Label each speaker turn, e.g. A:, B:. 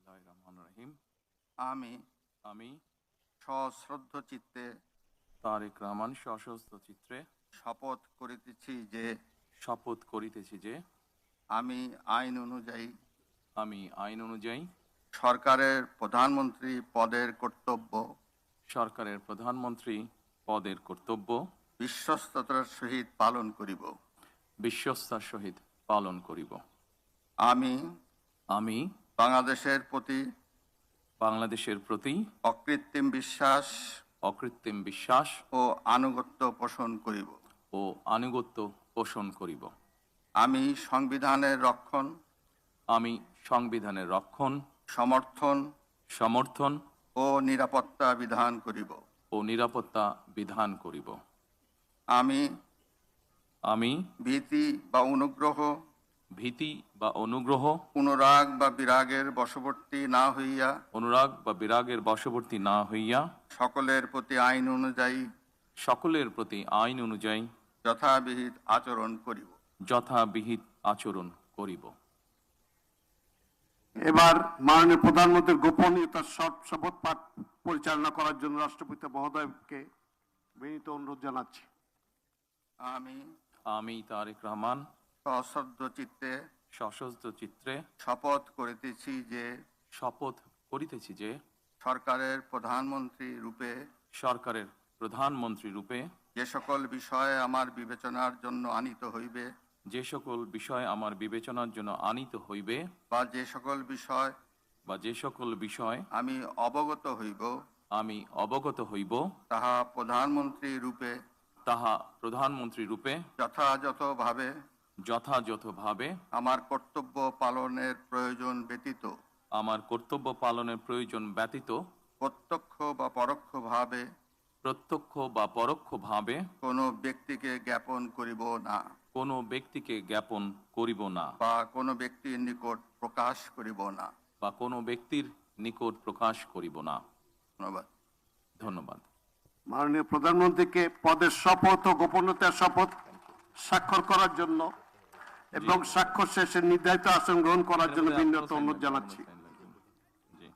A: বিসমিল্লাহির রহমানির রহিম।
B: আমি
A: আমি
B: সশ্রদ্ধ চিত্তে
A: তারেক রহমান সশস্ত্র চিত্রে
B: শপথ করিতেছি যে
A: শপথ করিতেছি যে
B: আমি আইন অনুযায়ী
A: আইন অনুযায়ী
B: সরকারের প্রধানমন্ত্রী পদের কর্তব্য
A: সরকারের প্রধানমন্ত্রী পদের কর্তব্য
B: বিশ্বস্ততার সহিত পালন করিব।
A: বিশ্বস্তার সহিত পালন করিব।
B: আমি
A: আমি
B: বাংলাদেশের প্রতি
A: বাংলাদেশের প্রতি
B: অকৃত্রিম বিশ্বাস
A: অকৃত্রিম বিশ্বাস
B: ও আনুগত্য পোষণ করিব।
A: ও আনুগত্য পোষণ করিব।
B: আমি সংবিধানের রক্ষণ,
A: আমি সংবিধানের রক্ষণ,
B: সমর্থন
A: ও
B: নিরাপত্তা বিধান করিব।
A: বিধান করিব।
B: আমি
A: আমি
B: ভীতি বা
A: অনুগ্রহ
B: অনুরাগ বা বিরাগের বশবর্তী না হইয়া সকলের প্রতি আইন অনুযায়ী যথাবিহিত আচরণ করিব।
C: এবার মাননীয় প্রধানমন্ত্রীর গোপনীয়তার শপথ পাঠ পরিচালনা করার জন্য রাষ্ট্রপতি মহোদয়কে বিনীত অনুরোধ জানাচ্ছি।
A: আমি তারেক রহমান সশস্ত্র চিত্রে
B: শপথ করিতেছি যে সরকারের প্রধানমন্ত্রী রূপে যে সকল বিষয় আমার বিবেচনার জন্য আনিত হইবে বা যে সকল বিষয় আমি অবগত হইব তাহা প্রধানমন্ত্রী রূপে যথাযথভাবে আমার কর্তব্য পালনের প্রয়োজন ব্যতীত প্রত্যক্ষ বা পরোক্ষভাবে কোনো ব্যক্তিকে জ্ঞাপন করিব না বা কোনো ব্যক্তির নিকট প্রকাশ করিব না। ধন্যবাদ।
C: মাননীয় প্রধানমন্ত্রীকে পদের শপথ ও গোপনীয়তার শপথ স্বাক্ষর করার জন্য এবং স্বাক্ষর শেষে নির্ধারিত আসন গ্রহণ করার জন্য বিনীত অনুরোধ জানাচ্ছি।
A: জি।